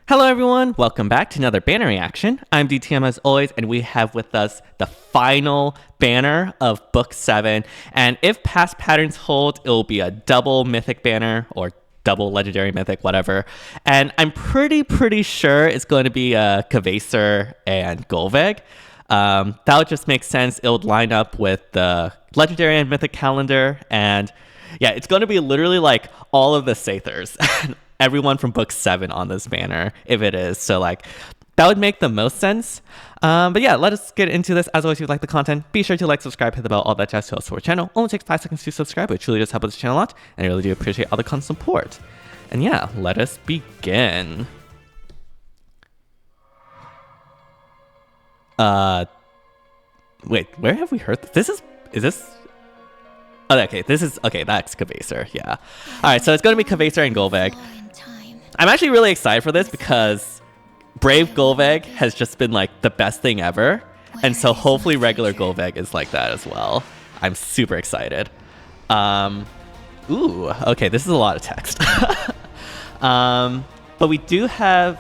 Hello everyone, welcome back to another banner reaction. I'm DTM as always, and we have with us the final banner of Book 7. And if past patterns hold, it will be a double Mythic banner, or double Legendary Mythic, whatever. And I'm pretty sure it's going to be Kvasir and Gullveig. That would just make sense. It would line up with the Legendary and Mythic calendar, and yeah, it's going to be literally like all of the Sathers. Everyone from Book 7 on this banner, if it is. So like, that would make the most sense. But yeah, let us get into this. As always, if you like the content, be sure to like, subscribe, hit the bell, all that jazz to help support our channel. Only takes 5 seconds to subscribe, which truly does help us the channel a lot. And I really do appreciate all the constant support. And yeah, let us begin. Wait, where have we heard this? Is this? Oh, okay, that's Kvasir, yeah. Alright, so it's going to be Kvasir and Gullveig. I'm actually really excited for this because Brave Gullveig has just been like the best thing ever. And so hopefully regular Gullveig is like that as well. I'm super excited. Ooh, okay, this is a lot of text. But we do have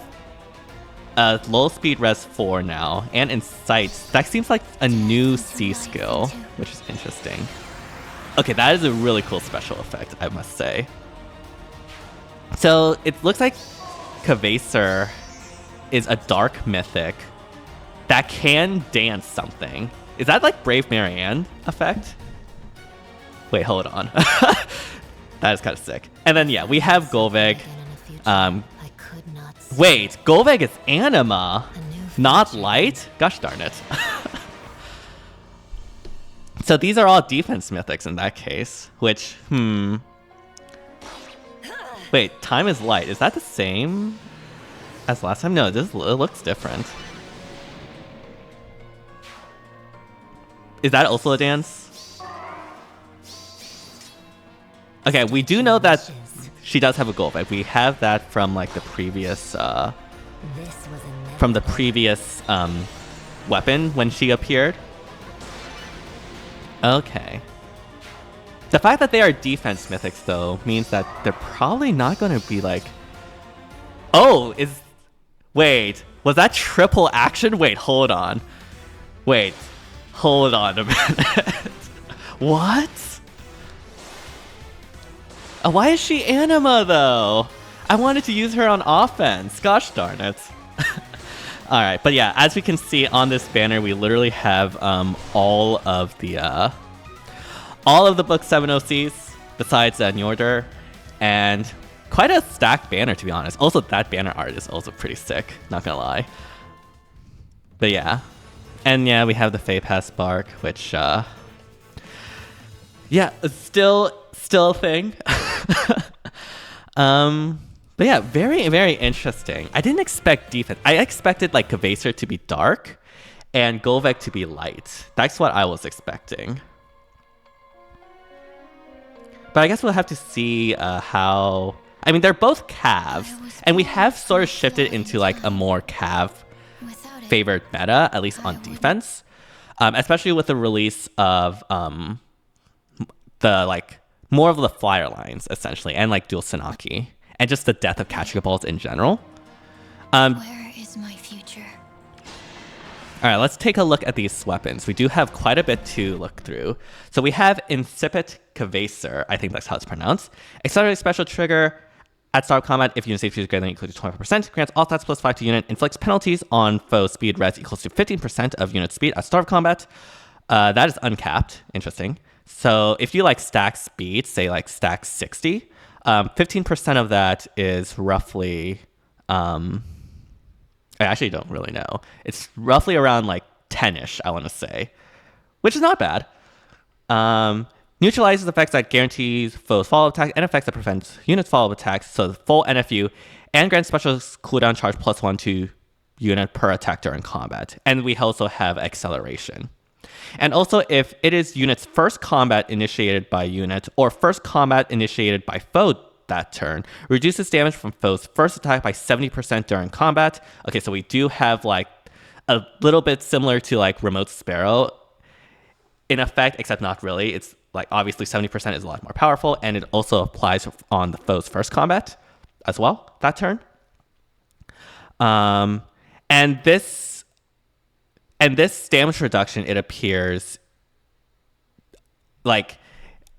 low speed res 4 now, and Insights. That seems like a new C skill, which is interesting. Okay, that is a really cool special effect, I must say. So it looks like Kvasir is a dark mythic that can dance something. Is that like Brave MARIANNE effect? Wait, hold on. That is kind of sick. And then yeah, we have Gullveig. Wait, Gullveig is Anima, not light? Gosh darn it. So these are all defense mythics in that case, which, Wait, time is light. Is that the same as last time? No, it looks different. Is that also a dance? Okay, we do know that she does have a Gullveig. We have that from like the previous, weapon when she appeared. Okay. The fact that they are defense mythics, though, means that they're probably not going to be like... Oh, Wait, was that triple action? Wait, hold on. Wait, hold on a minute. What? Why is she Anima, though? I wanted to use her on offense. Gosh darn it. Alright, but yeah, as we can see on this banner, we literally have all of the Book 7 OCs, besides Njordur, and quite a stacked banner, to be honest. Also, that banner art is also pretty sick, not gonna lie. But yeah. And yeah, we have the FEH Spark, which, yeah, still a thing. But yeah, very interesting. I didn't expect defense. I expected like Kvasir to be dark and Gullveig to be light. That's what I was expecting. But I guess we'll have to see how... I mean, they're both Cav, and we have sort of shifted into like a more Cav favored meta, at least on defense. Especially with the release of the like more of the flyer lines, essentially, and like dual Sanaki. And just the death of catching balls in general. Where is my future? Alright, let's take a look at these weapons. We do have quite a bit to look through. So we have Incipit Kvasir, I think that's how it's pronounced. Accelerated special trigger at start of combat if unit safety is greater than or equal to 25%. Grants all stats plus 5 to unit. Inflicts penalties on foe speed res equals to 15% of unit speed at start of combat. That is uncapped. Interesting. So if you like stack speed, say like stack 60, 15% of that is roughly, I actually don't really know. It's roughly around like 10-ish, I want to say, which is not bad. Neutralizes effects that guarantees foes follow-up attack and effects that prevents units follow-up attacks, so the full NFU, and grants special cooldown charge +1 to unit per attack during combat. And we also have acceleration. And also, if it is unit's first combat initiated by unit or first combat initiated by foe that turn, reduces damage from foe's first attack by 70% during combat. Okay, so we do have like a little bit similar to like Remote Sparrow in effect, except not really. It's like obviously 70% is a lot more powerful, and it also applies on the foe's first combat as well that turn. And this damage reduction, it appears, like,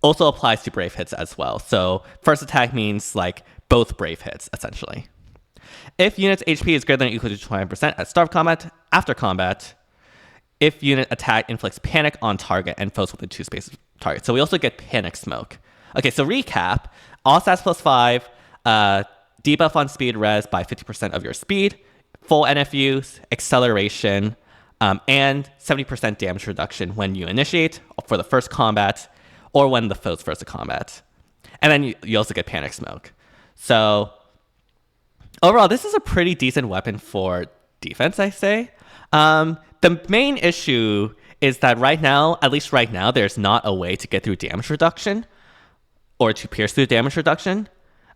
also applies to brave hits as well. So first attack means like both brave hits, essentially. If unit's HP is greater than or equal to 20% at start of combat, after combat, if unit attack inflicts panic on target and foes within 2 spaces of target. So we also get panic smoke. Okay, so recap. All stats +5, debuff on speed res by 50% of your speed, full NFUs, acceleration, and 70% damage reduction when you initiate for the first combat or when the foe's first to combat. And then you also get panic smoke. So overall, this is a pretty decent weapon for defense, I say. The main issue is that right now, at least right now, there's not a way to get through damage reduction or to pierce through damage reduction.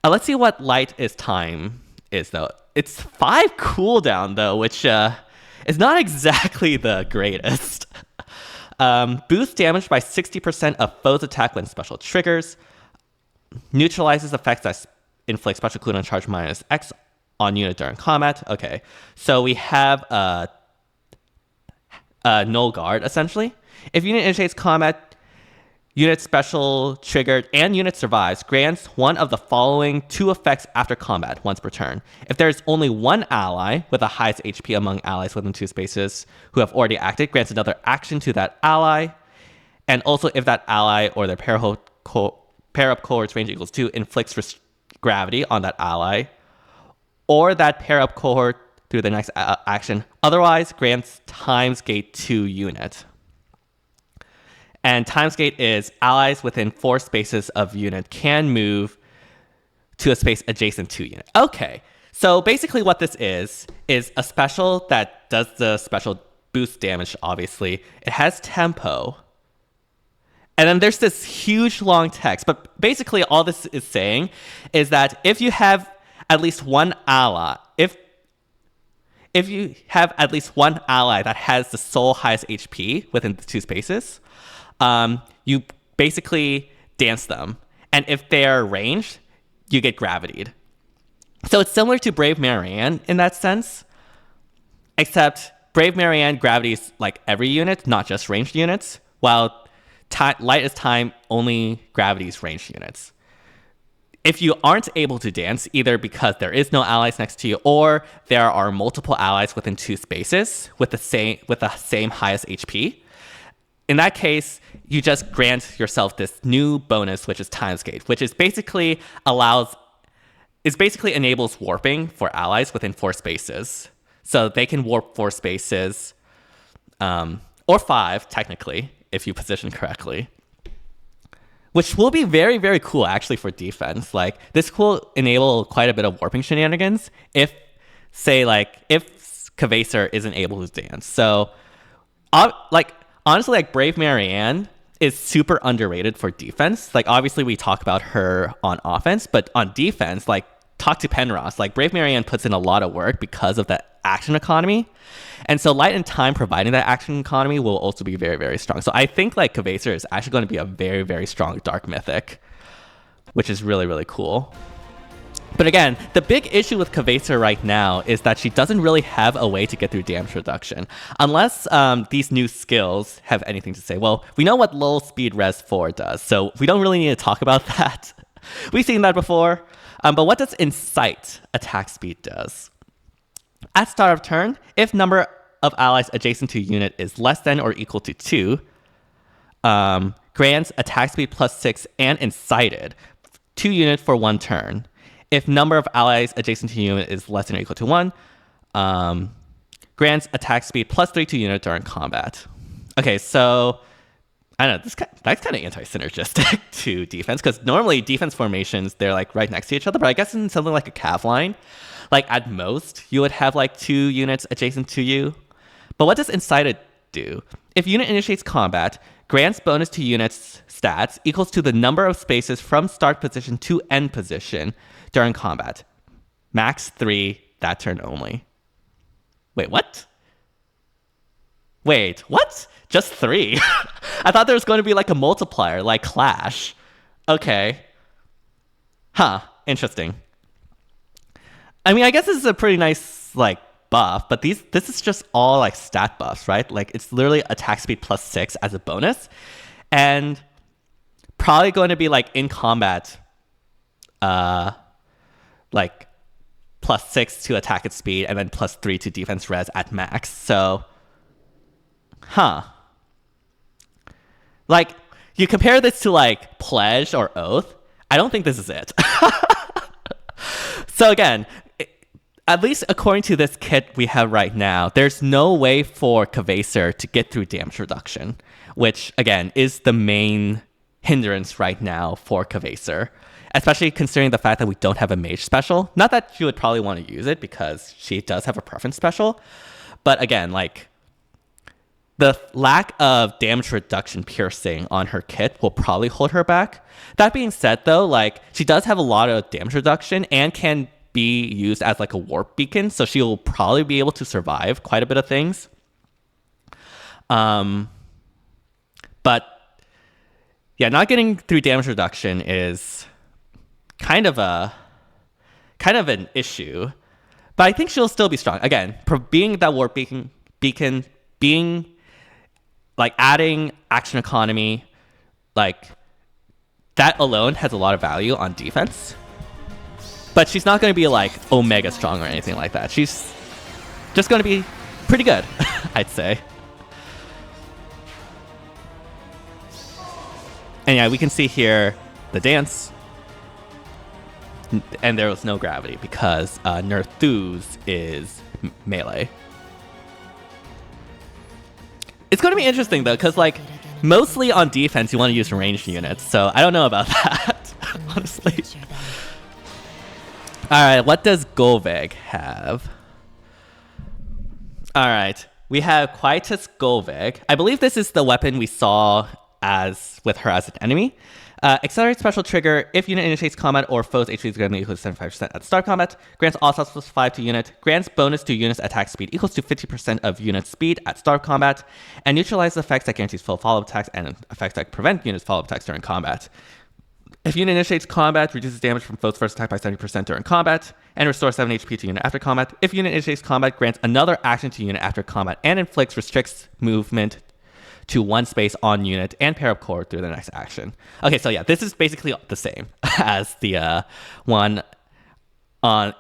Let's see what light is time is, though. It's 5 cooldown, though, which is not exactly the greatest. Boost damage by 60% of foe's attack when special triggers. Neutralizes effects that inflict special cooldown charge minus X on unit during combat. Okay, so we have null guard, essentially. If unit initiates combat, unit special triggered, and unit survives, grants one of the following 2 effects after combat once per turn. If there is only one ally with the highest HP among allies within 2 spaces who have already acted, grants another action to that ally. And also if that ally or their pair-up cohort's range equals 2 inflicts gravity on that ally, or that pair-up cohort through the next action. Otherwise, grants times gate 2 unit. And times gate is allies within 4 spaces of unit can move to a space adjacent to unit. Okay, so basically what this is a special that does the special boost damage, obviously. It has tempo. And then there's this huge long text. But basically all this is saying is that if you have at least one ally, if you have at least one ally that has the sole highest HP within the 2 spaces, you basically dance them. And if they're ranged, you get gravitied. So it's similar to Brave Marianne in that sense, except Brave Marianne gravities like every unit, not just ranged units, while Light as Time only gravities ranged units. If you aren't able to dance, either because there is no allies next to you or there are multiple allies within 2 spaces with the same highest HP, in that case, you just grant yourself this new bonus, which is Times Gate, which is basically enables warping for allies within 4 spaces. So they can warp 4 spaces, or 5, technically, if you position correctly. Which will be very, very cool, actually, for defense. Like, this will enable quite a bit of warping shenanigans if Kvasir isn't able to dance. So, honestly, Brave Marianne is super underrated for defense. Like, obviously, we talk about her on offense, but on defense, talk to Penros. Brave Marianne puts in a lot of work because of that action economy. And so Light and Time providing that action economy will also be very, very strong. So I think Kvasir is actually going to be a very, very strong Dark Mythic, which is really, really cool. But again, the big issue with Kvasir right now is that she doesn't really have a way to get through damage reduction. Unless these new skills have anything to say. Well, we know what lull speed res 4 does, so we don't really need to talk about that. We've seen that before. But what does Incite attack speed does? At start of turn, if number of allies adjacent to unit is less than or equal to 2, grants attack speed +6 and incited 2 units for 1 turn. If number of allies adjacent to unit is less than or equal to 1, grants attack speed +3 to unit during combat. Okay, so I don't know, that's kind of anti-synergistic to defense, because normally defense formations, they're right next to each other, but I guess in something like a cav line, at most, you would have 2 units adjacent to you. But what does Incited do? If unit initiates combat, grants bonus to units stats equals to the number of spaces from start position to end position during combat. Max 3 that turn only. Wait, what? Just 3? I thought there was going to be a multiplier, like Clash. Okay. Huh, interesting. I mean, I guess this is a pretty nice like buff, but this is just all like stat buffs, right? Like it's literally attack speed +6 as a bonus, and probably going to be like in combat, like +6 to attack at speed and then +3 to defense res at max. So, like you compare this to like Pledge or Oath, I don't think this is it. So again, at least according to this kit we have right now, there's no way for Kvasir to get through damage reduction, which again is the main hindrance right now for Kvasir, especially considering the fact that we don't have a mage special. Not that she would probably want to use it because she does have a preference special, but again, like the lack of damage reduction piercing on her kit will probably hold her back. That being said though, like she does have a lot of damage reduction and can be used as like a warp beacon, so she will probably be able to survive quite a bit of things. But yeah, not getting through damage reduction is kind of an issue. But I think she'll still be strong. Again, being that warp beacon being like adding action economy, like that alone has a lot of value on defense. But she's not going to be like Omega strong or anything like that. She's just going to be pretty good, I'd say. And yeah, we can see here the dance. And there was no gravity because Nerthus is melee. It's going to be interesting though, because like mostly on defense you want to use ranged units. So I don't know about that, honestly. Alright, what does Gullveig have? Alright, we have Quietus Gullveig. I believe this is the weapon we saw with her as an enemy. Accelerate special trigger. If unit initiates combat or foes HP is greater than or equal to 75% at start combat. Grants all stats +5 to unit. Grants bonus to unit's attack speed equals to 50% of unit speed at start combat. And neutralizes effects that guarantees full follow-up attacks and effects that prevent units follow-up attacks during combat. If unit initiates combat, reduces damage from foe's first attack by 70% during combat, and restores 7 HP to unit after combat. If unit initiates combat, grants another action to unit after combat, and inflicts restricts movement to one space on unit and pair up core through the next action. Okay, so yeah, this is basically the same as the one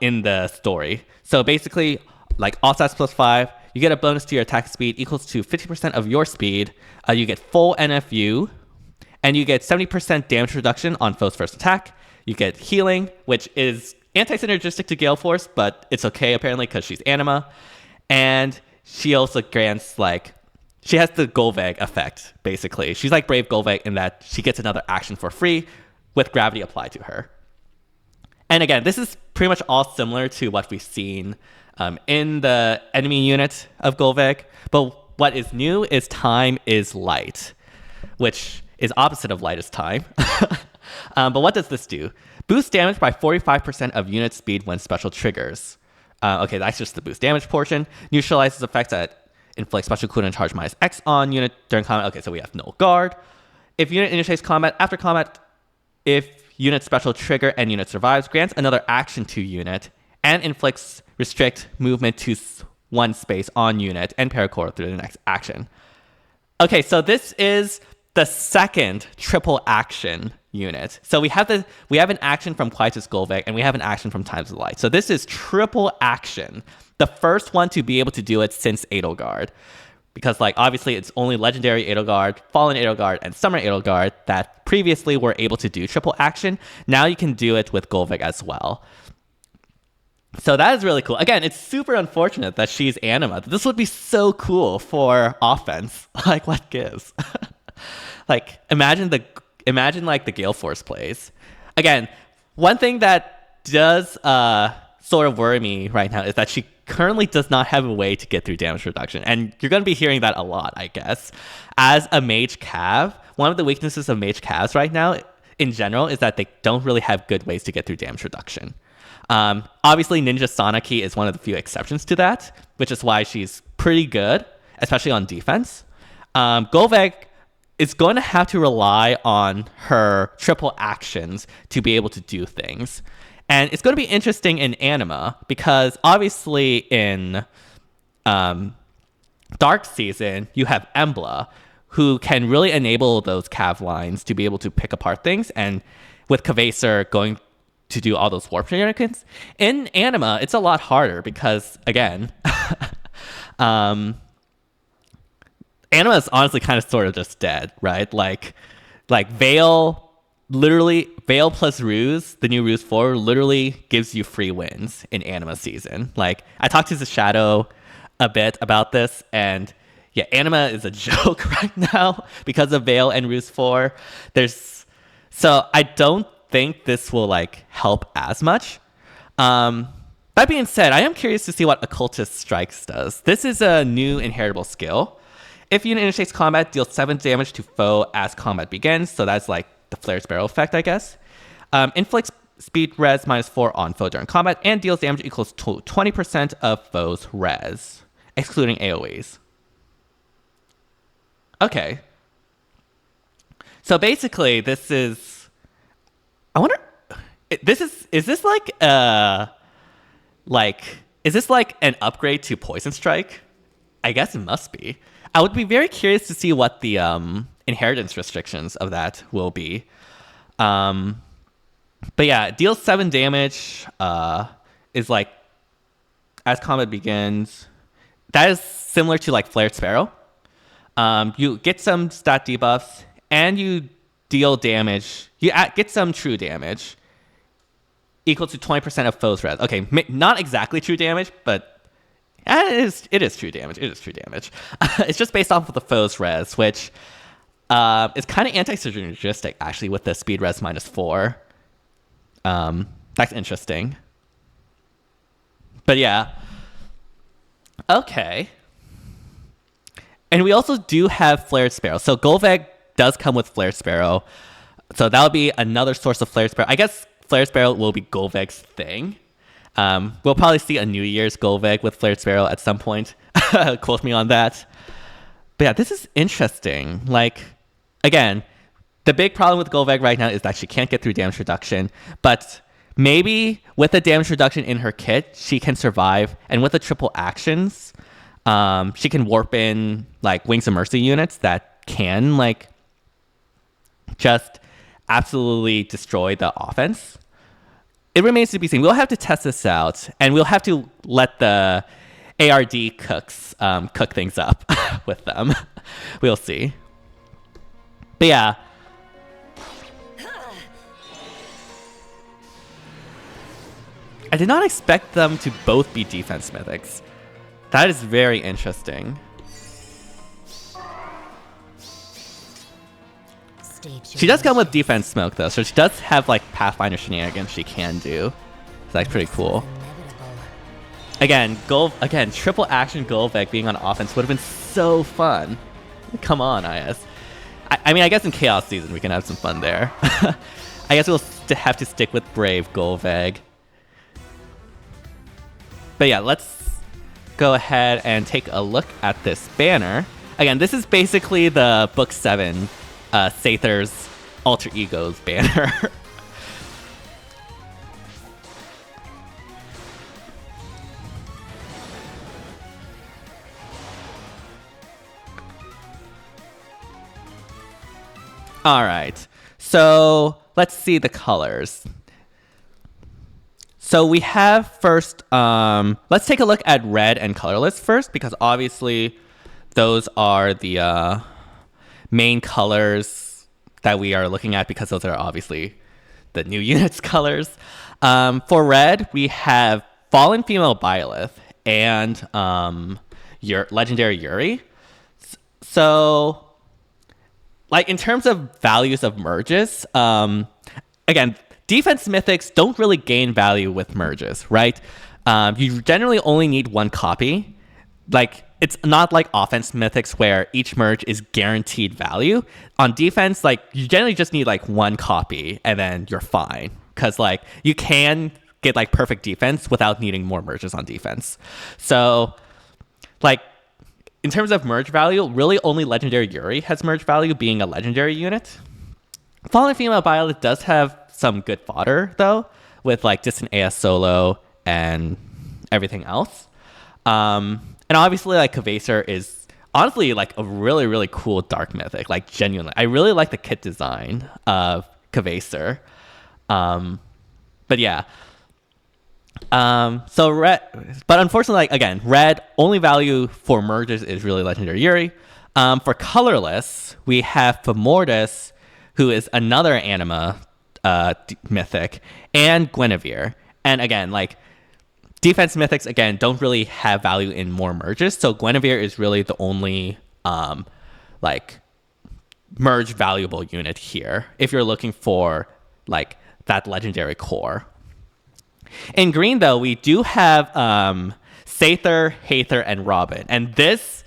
in the story. So basically, like all stats +5, you get a bonus to your attack speed equals to 50% of your speed. You get full NFU. And you get 70% damage reduction on foe's first attack. You get healing, which is anti-synergistic to Gale Force, but it's okay apparently because she's Anima. And she also grants like, she has the Gullveig effect, basically. She's like Brave Gullveig in that she gets another action for free with gravity applied to her. And again, this is pretty much all similar to what we've seen in the enemy unit of Gullveig. But what is new is Time is Light, which is opposite of light is time. But what does this do? Boost damage by 45% of unit speed when special triggers. Okay, that's just the boost damage portion. Neutralizes effects that inflict special cooldown charge -X on unit during combat. Okay, so we have no guard. If unit initiates combat, after combat, if unit special trigger and unit survives, grants another action to unit and inflicts restrict movement to one space on unit and paracore through the next action. Okay, so this is the second triple action unit. So we have an action from Quietus Gullveig and we have an action from Times of Light. So this is triple action. The first one to be able to do it since Edelgard. Because like obviously it's only legendary Edelgard, fallen Edelgard, and summer Edelgard that previously were able to do triple action. Now you can do it with Gullveig as well. So that is really cool. Again, it's super unfortunate that she's Anima. This would be so cool for offense. Like what gives? Like imagine like the Gale Force plays. Again, one thing that does sort of worry me right now is that she currently does not have a way to get through damage reduction. And you're going to be hearing that a lot, I guess. As a mage cav, one of the weaknesses of mage cavs right now in general is that they don't really have good ways to get through damage reduction. Obviously, Ninja Sonaki is one of the few exceptions to that, which is why she's pretty good, especially on defense. Gullveig is going to have to rely on her triple actions to be able to do things. And it's going to be interesting in Anima because obviously in Dark Season, you have Emblem, who can really enable those cav lines to be able to pick apart things. And with Kvasir going to do all those warp shenanigans, in Anima, it's a lot harder because, again, Anima is honestly kind of sort of just dead, right? Like Veil, literally, Veil plus Ruse, the new Ruse 4, literally gives you free wins in Anima season. Like, I talked to the Shadow a bit about this, and yeah, Anima is a joke right now because of Veil and Ruse 4. So I don't think this will like help as much. That being said, I am curious to see what Occultist Strikes does. This is a new inheritable skill. If unit initiates combat, deals 7 damage to foe as combat begins. So that's like the Flare Sparrow effect, I guess. Inflicts speed res -4 on foe during combat and deals damage equals to 20% of foe's res, excluding AoEs. Okay. So basically, this is... I wonder... Is this like an upgrade to Poison Strike? I guess it must be. I would be very curious to see what the inheritance restrictions of that will be. But yeah, it deals 7 damage. Is like as combat begins. That is similar to like Flared Sparrow. You get some stat debuffs and you deal damage. You get some true damage equal to 20% of foe's res. Okay, not exactly true damage, but it is true damage. It is true damage. It's just based off of the foe's res, which is kind of anti-synergistic actually with the speed res -4. That's interesting. But yeah. Okay. And we also do have Flared Sparrow. So Gullveig does come with Flared Sparrow. So that would be another source of Flared Sparrow. I guess Flared Sparrow will be Gullveig's thing. We'll probably see a New Year's Gullveig with Flared Sparrow at some point. Quote me on that. But yeah, this is interesting. Like, again, the big problem with Gullveig right now is that she can't get through damage reduction. But maybe with the damage reduction in her kit, she can survive. And with the triple actions, she can warp in like Wings of Mercy units that can like just absolutely destroy the offense. It remains to be seen. We'll have to test this out, and we'll have to let the ARD cooks cook things up with them. We'll see. But yeah. I did not expect them to both be defense mythics. That is very interesting. She does come with defense smoke though, so she does have like Pathfinder shenanigans she can do. So that's pretty cool. Again, triple action Gullveig being on offense would have been so fun. Come on, IS. I mean, I guess in Chaos Season we can have some fun there. I guess we'll have to stick with Brave Gullveig. But yeah, let's go ahead and take a look at this banner. Again, this is basically the Book 7 Sather's Alter Egos banner. All right, so let's see the colors. So we have first, let's take a look at red and colorless first, because obviously those are the main colors that we are looking at, because those are obviously the new unit's colors. For red, we have Fallen Female Byleth and Legendary Yuri. So, like, in terms of values of merges, again, defense mythics don't really gain value with merges, right? You generally only need one copy. Like, it's not like offense mythics where each merge is guaranteed value. On defense, like, you generally just need like one copy and then you're fine. Because like you can get like perfect defense without needing more merges on defense. So like in terms of merge value, really only Legendary Yuri has merge value, being a legendary unit. Fallen Female Byleth does have some good fodder though, with like distant AS solo and everything else. And obviously like Kvasir is honestly like a really, really cool dark mythic, like genuinely. I really like the kit design of Kvasir. But yeah. So red, but unfortunately, like again, red only value for merges is really Legendary Yuri. For colorless, we have Femordis, who is another Anima mythic, and Guinevere. And again, like defense mythics again don't really have value in more merges. So Guinevere is really the only like merge valuable unit here if you're looking for like that legendary core. In green, though, we do have Sather, Hather, and Robin. And this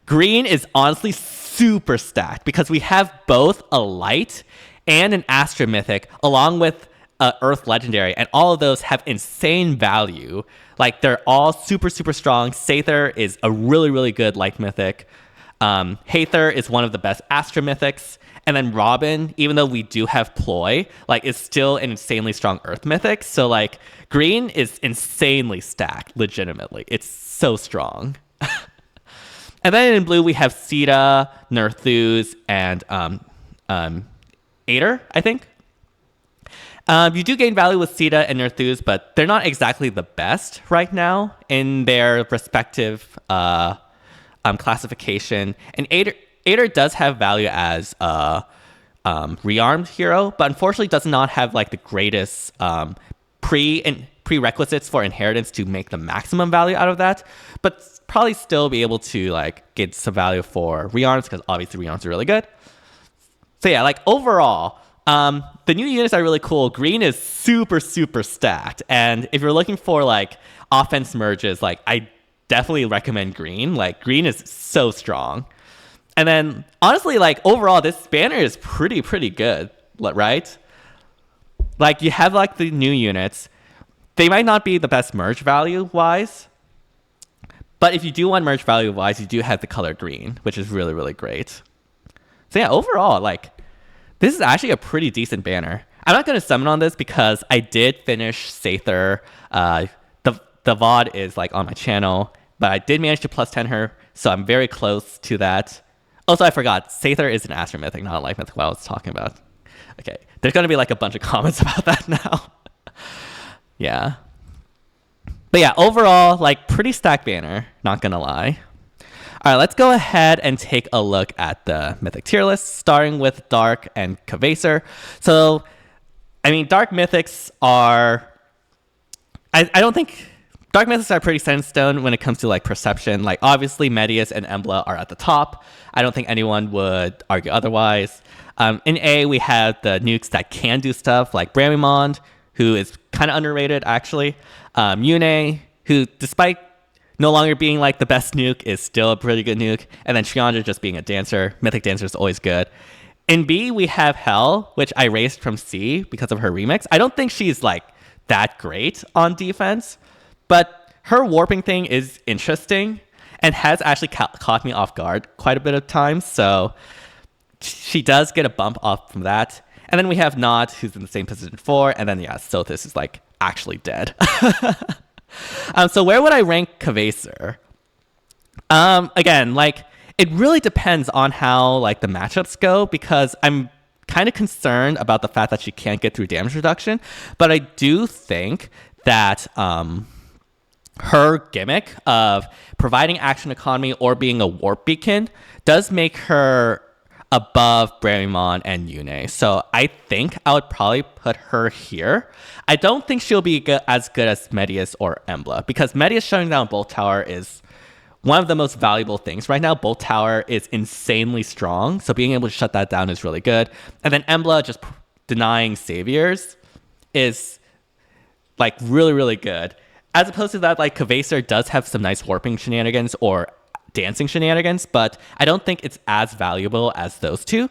green is honestly super stacked because we have both a light and an Astra Mythic along with Earth Legendary. And all of those have insane value. Like, they're all super, super strong. Sather is a really, really good light mythic. Hather is one of the best Astra Mythics. And then Robin, even though we do have Ploy, like is still an insanely strong Earth mythic. So like green is insanely stacked, legitimately. It's so strong. And then in blue we have Sita, Nerthus, and Ader, I think. You do gain value with Sita and Nerthus, but they're not exactly the best right now in their respective classification. And Ader does have value as a rearmed hero, but unfortunately does not have like the greatest prerequisites for inheritance to make the maximum value out of that. But probably still be able to like get some value for rearms because obviously rearms are really good. So yeah, like overall, the new units are really cool. Green is super, super stacked. And if you're looking for like offense merges, like I definitely recommend green. Like green is so strong. And then honestly, like overall, this banner is pretty good, right? Like you have like the new units. They might not be the best merge value wise, but if you do want merge value wise, you do have the color green, which is really, really great. So yeah, overall, like this is actually a pretty decent banner. I'm not going to summon on this because I did finish Sather. The VOD is like on my channel, but I did manage to plus 10 her, so I'm very close to that. Also, I forgot, Sather is an Astra Mythic, not a Life Mythic, what I was talking about. Okay, there's going to be like a bunch of comments about that now. Yeah. But yeah, overall, like pretty stacked banner, not going to lie. All right, let's go ahead and take a look at the Mythic tier list, starting with Dark and Kvasir. So, I mean, Dark Mythics are... I don't think... Dark Mythics are pretty set in stone when it comes to like perception. Like obviously Medius and Emblem are at the top. I don't think anyone would argue otherwise. In A, we have the nukes that can do stuff like Bramimond, who is kind of underrated actually. Yune, who despite no longer being like the best nuke is still a pretty good nuke. And then Triandra just being a dancer. Mythic dancer is always good. In B, we have Hel, which I raised from C because of her remix. I don't think she's like that great on defense. But her warping thing is interesting and has actually caught me off guard quite a bit of times. So she does get a bump off from that. And then we have Nod, who's in the same position 4. And then, yeah, Sothis is like actually dead. So where would I rank Kvasir? Again, like it really depends on how like the matchups go because I'm kind of concerned about the fact that she can't get through damage reduction. But I do think that... her gimmick of providing action economy or being a warp beacon does make her above Bramimond and Yune. So I think I would probably put her here. I don't think she'll be as good as Medius or Emblem because Medius shutting down Bolt Tower is one of the most valuable things right now. Bolt Tower is insanely strong, so being able to shut that down is really good. And then Emblem just denying saviors is like really, really good. As opposed to that, like Kvasir does have some nice warping shenanigans or dancing shenanigans, but I don't think it's as valuable as those two.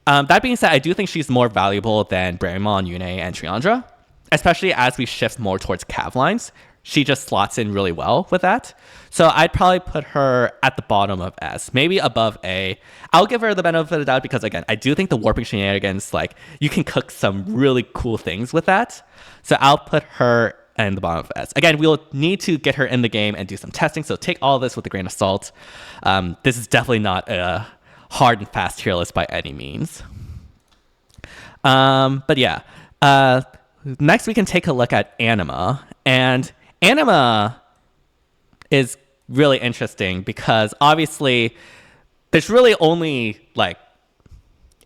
That being said, I do think she's more valuable than Bramimond, Yune, and Triandra, especially as we shift more towards cav lines. she just slots in really well with that. So I'd probably put her at the bottom of S, maybe above A. I'll give her the benefit of the doubt because, again, I do think the warping shenanigans, like, you can cook some really cool things with that. So I'll put her in the bottom of S. Again, we'll need to get her in the game and do some testing, so take all this with a grain of salt. This is definitely not a hard and fast tier list by any means. But yeah, next we can take a look at Anima. And Anima is really interesting because obviously there's really only like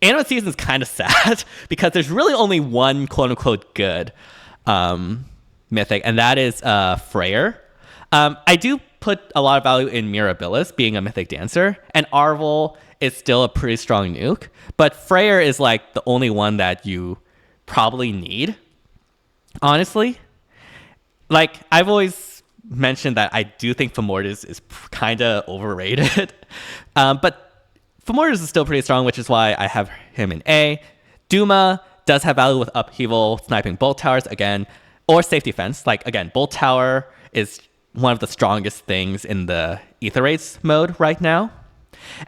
Anima season is kind of sad because there's really only one quote unquote good mythic, and that is Freyr. I do put a lot of value in Mirabilis being a mythic dancer, and Arvel is still a pretty strong nuke, but Freyr is like the only one that you probably need, honestly. Like, I've always mentioned that I do think Femordis is kind of overrated. But Femordis is still pretty strong, which is why I have him in A. Duma does have value with Upheaval, sniping Bolt Towers, again, or Safe Defense. Like, again, Bolt Tower is one of the strongest things in the Ether Race mode right now.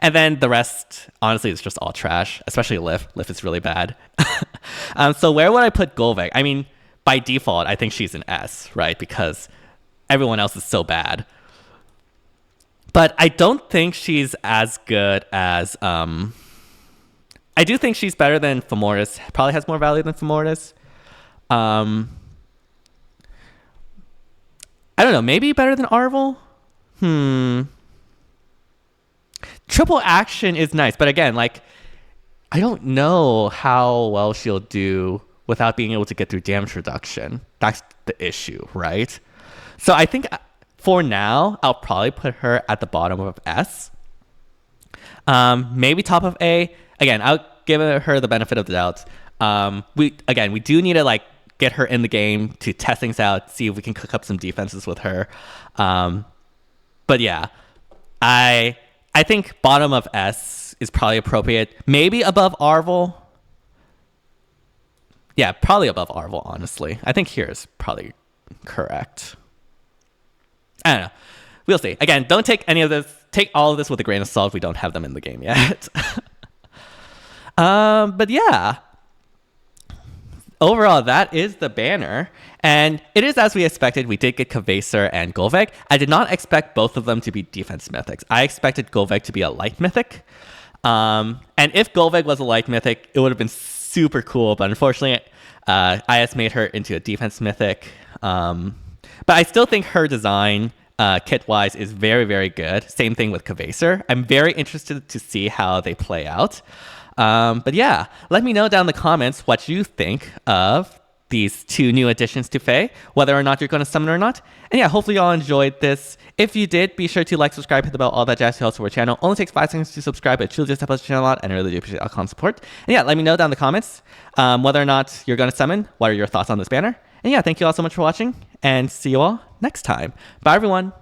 And then the rest, honestly, is just all trash, especially Lif. Lif is really bad. So where would I put Gullveig? I mean, by default, I think she's an S, right? Because everyone else is so bad. But I don't think she's as good as... I do think she's better than Femordis. Probably has more value than Femordis. I don't know. Maybe better than Arvel? Triple action is nice. But again, like, I don't know how well she'll do without being able to get through damage reduction. That's the issue, right? So I think for now, I'll probably put her at the bottom of S. Maybe top of A. Again, I'll give her the benefit of the doubt. We do need to like get her in the game to test things out, see if we can cook up some defenses with her. But yeah, I think bottom of S is probably appropriate. Maybe above Arvel. Yeah, probably above Arvel, honestly. I think here is probably correct. I don't know. We'll see. Again, don't take any of this. Take all of this with a grain of salt. We don't have them in the game yet. But yeah. Overall, that is the banner. And it is as we expected. We did get Kvasir and Gullveig. I did not expect both of them to be defense mythics. I expected Gullveig to be a light mythic. And if Gullveig was a light mythic, it would have been super cool, but unfortunately, IS made her into a defense mythic. But I still think her design, kit-wise, is very, very good. Same thing with Kvasir. I'm very interested to see how they play out. But yeah, let me know down in the comments what you think of these two new additions to FEH, whether or not you're going to summon or not. And yeah, hopefully y'all enjoyed this. If you did, be sure to like, subscribe, hit the bell, all that jazz to help support our channel. Only takes 5 seconds to subscribe. It truly just helps the channel a lot, and I really do appreciate all support. And yeah, let me know down in the comments whether or not you're going to summon. What are your thoughts on this banner? And yeah, thank you all so much for watching, and see you all next time. Bye, everyone.